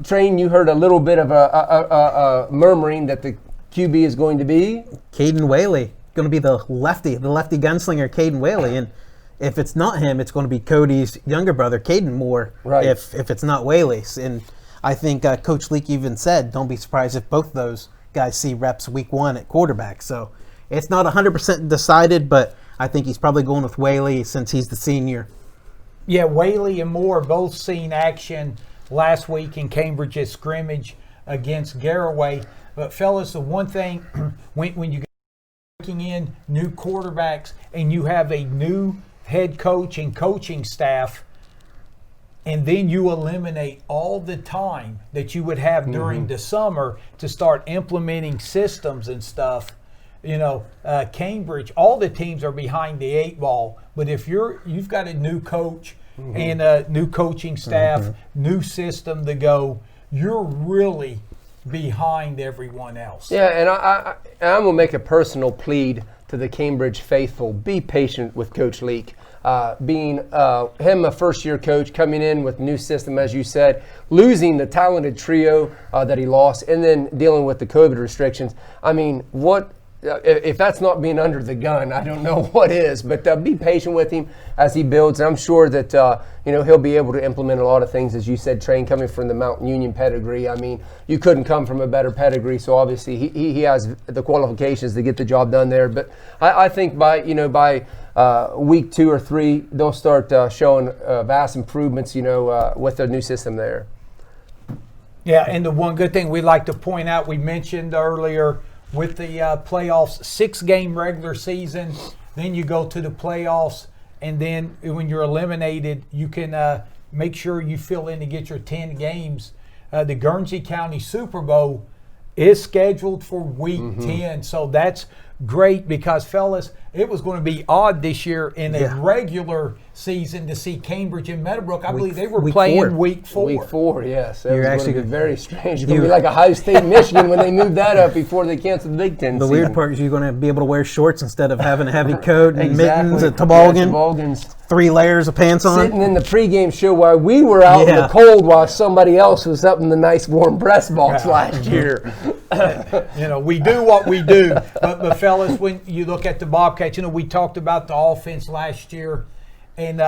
Train, you heard a little bit of a murmuring that the QB is going to be Caden Whaley, going to be the lefty gunslinger, Caden Whaley. And if it's not him, it's going to be Cody's younger brother, Caden Moore, if it's not Whaley. And I think Coach Leak even said, don't be surprised if both those guys see reps week 1 at quarterback. So it's not 100% decided, but I think he's probably going with Whaley since he's the senior. Yeah, Whaley and Moore both seen action last week in Cambridge's scrimmage against Garraway. But fellas, the one thing when you bring in new quarterbacks and you have a new head coach and coaching staff, and then you eliminate all the time that you would have during the summer to start implementing systems and stuff. Cambridge, all the teams are behind the 8 ball. But if you've got a new coach and a new coaching staff, new system to go, you're really behind everyone else. Yeah, and I'm going to make a personal plea to the Cambridge faithful. Be patient with Coach Leak. Being him a first-year coach, coming in with new system, as you said, losing the talented trio that he lost, and then dealing with the COVID restrictions. I mean, if that's not being under the gun, I don't know what is. But be patient with him as he builds. And I'm sure that he'll be able to implement a lot of things, as you said, Train, coming from the Mount Union pedigree. I mean, you couldn't come from a better pedigree. So obviously he has the qualifications to get the job done there. But I think by week 2 or 3, they'll start showing vast improvements. With their new system there. Yeah, and the one good thing we'd like to point out, we mentioned earlier with the playoffs, 6-game regular season, then you go to the playoffs, and then when you're eliminated, you can make sure you fill in to get your 10 games. The Guernsey County Super Bowl is scheduled for week 10, so that's great because, fellas, it was going to be odd this year in a regular season to see Cambridge and Meadowbrook. I believe they were playing week 4. Week 4, yes. That You're was actually going to be very strange. It's going to be like Ohio State, Michigan when they moved that up before they canceled the Big Ten The season. weird part is you're going to be able to wear shorts instead of having a heavy coat and Exactly. mittens, a toboggan, Yeah, toboggans. 3 layers of pants on. Sitting in the pregame show while we were out in the Yeah. cold while somebody else was up in the nice warm breast box last year. You know, we do what we do. But fellas, when you look at the Bobcats, you know, we talked about the offense last year, and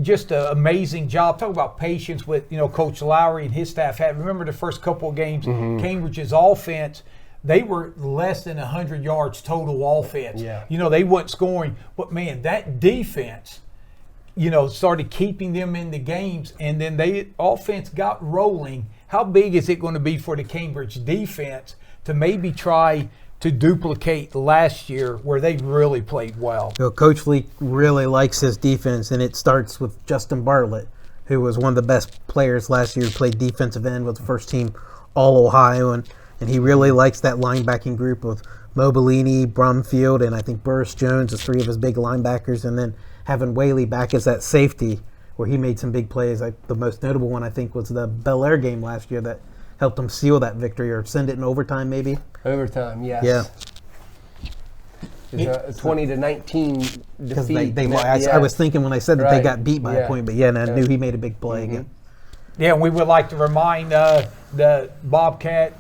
just an amazing job. Talk about patience with, you know, Coach Lowry and his staff had. Remember the first couple of games, Cambridge's offense, they were less than 100 yards total offense. Yeah. You know, they weren't scoring. But, man, that defense, you know, started keeping them in the games, and then offense got rolling. How big is it going to be for the Cambridge defense to maybe try to duplicate last year where they really played well? You know, Coach Fleek really likes his defense, and it starts with Justin Bartlett, who was one of the best players last year, played defensive end with the first team All-Ohio, and he really likes that linebacking group of Mobilini, Brumfield, and I think Burris Jones as 3 of his big linebackers, and then having Whaley back as that safety where he made some big plays. The most notable one, I think, was the Bel Air game last year that helped them seal that victory or send it in overtime maybe. Overtime, yes. Yeah. It's a 20-19 Because defeat. I was thinking when I said that they Right. got beat by a point, but and I knew he made a big play again. Yeah, and we would like to remind the Bobcat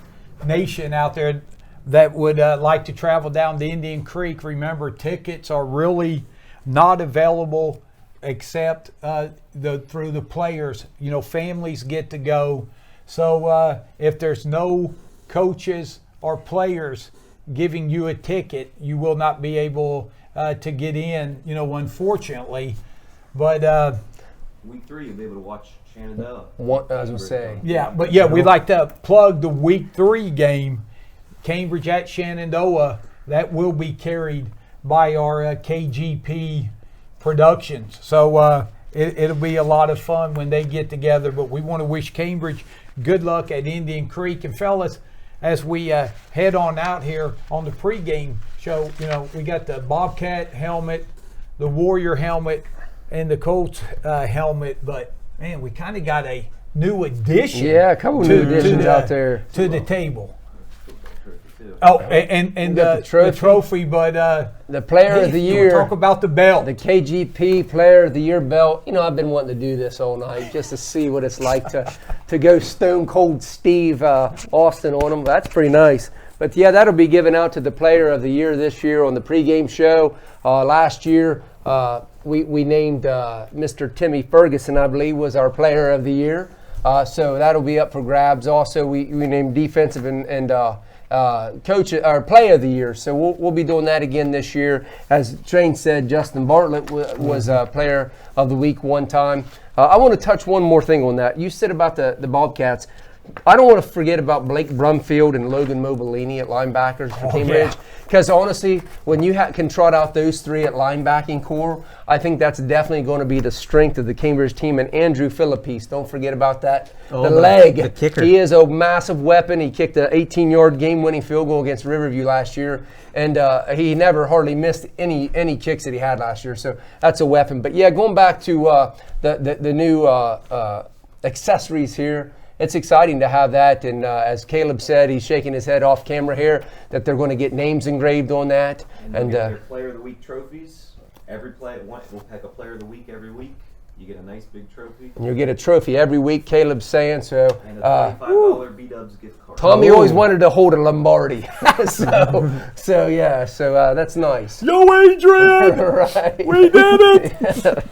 Nation out there that would like to travel down to Indian Creek. Remember, tickets are really not available except through the players. You know, families get to go. So if there's no coaches or players giving you a ticket, you will not be able to get in, you know, unfortunately. But Week 3, you'll be able to watch Shenandoah. I was going to say. yeah, we'd like to plug the week 3 game, Cambridge at Shenandoah. That will be carried by our KGP Productions. So it'll be a lot of fun when they get together. But we want to wish Cambridge good luck at Indian Creek. And fellas, as we head on out here on the pregame show, you know, we got the Bobcat helmet, the Warrior helmet, and the Colts helmet. But man, we kind of got a new addition. Yeah, a couple new additions out there to the table. Oh, and got the trophy, but the Player of the Year. Talk about the belt. The KGP Player of the Year belt. You know, I've been wanting to do this all night just to see what it's like to go Stone Cold Steve Austin on them. That's pretty nice. But yeah, that'll be given out to the Player of the Year this year on the pregame show. Last year, we named Mr. Timmy Ferguson, I believe, was our Player of the Year. So that'll be up for grabs. Also, we named defensive and coach or Player of the Year. So we'll be doing that again this year. As Shane said, Justin Bartlett was Player of the Week one time. I want to touch one more thing on that. You said about the Bobcats. I don't want to forget about Blake Brumfield and Logan Mobilini at linebackers for Cambridge. Because honestly, when you can trot out those 3 at linebacking core, I think that's definitely going to be the strength of the Cambridge team. And Andrew Philippes, don't forget about that. The leg. The kicker. He is a massive weapon. He kicked an 18-yard game-winning field goal against Riverview last year. And he never hardly missed any kicks that he had last year. So that's a weapon. But yeah, going back to the new accessories here, it's exciting to have that, and as Caleb said, he's shaking his head off camera here, that they're going to get names engraved on that. And their Player of the Week trophies. Every we'll pick a Player of the Week every week. You get a nice big trophy. And you'll get a trophy every week, Caleb's saying. So, And a $25 B-Dubs gift card. Tommy always wanted to hold a Lombardi. so that's nice. Yo, Adrian! Right. We did it!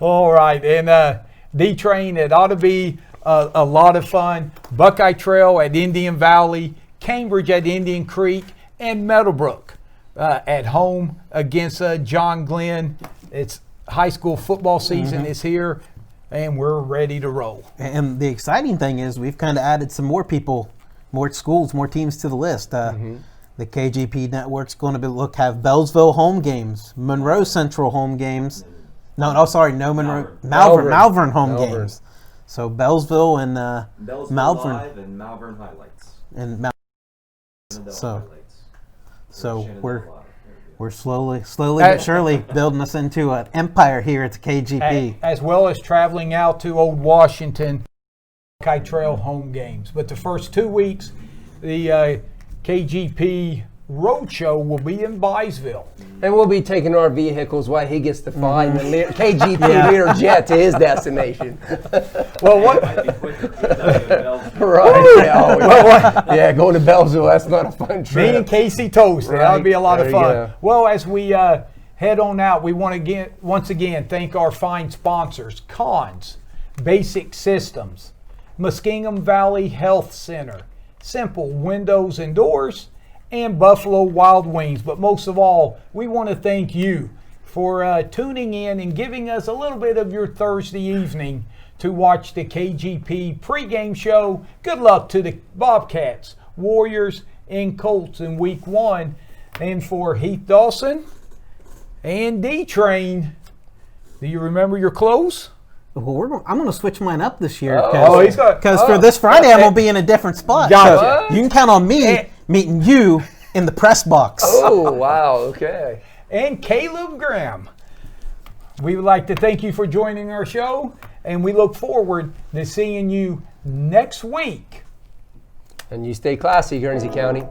All right, and D-Train, it ought to be a lot of fun. Buckeye Trail at Indian Valley, Cambridge at Indian Creek, and Meadowbrook at home against John Glenn. It's high school football season is here. and we're ready to roll. And the exciting thing is we've kind of added some more people, more schools, more teams to the list. The KGP network's going to have Bellsville home games, Monroe Central home games. No, Monroe, Malvern home games. So Bellsville and Bellsville Malvern. Live and Malvern highlights. And so Shenandoah we're Live. we're slowly but surely building us into an empire here at the KGP. As well as traveling out to Old Washington, Buckeye Trail home games. But the first 2 weeks, the KGP Roadshow will be in Byesville. And we'll be taking our vehicles while he gets to fly in the KGP Lear jet to his destination. Well, what? Might be quicker to get down to Bellsville. Right. Yeah, going to Bellsville, that's not a fun trip. Me and Casey Toast. Right. That'll be a lot of There fun. you go. Well, as we head on out, we want to once again thank our fine sponsors: Cons, Basic Systems, Muskingum Valley Health Center, Simple Windows and Doors, and Buffalo Wild Wings. But most of all, we want to thank you for tuning in and giving us a little bit of your Thursday evening to watch the KGP pregame show. Good luck to the Bobcats, Warriors, and Colts in Week 1. And for Heath Dawson and D-Train, do you remember your clothes? Well, I'm going to switch mine up this year he's for this Friday I'm going to be in a different spot. Gotcha. So you can count on me meeting you in the press box. Oh, wow, okay. And Caleb Graham. We would like to thank you for joining our show, and we look forward to seeing you next week. And you stay classy, Guernsey County.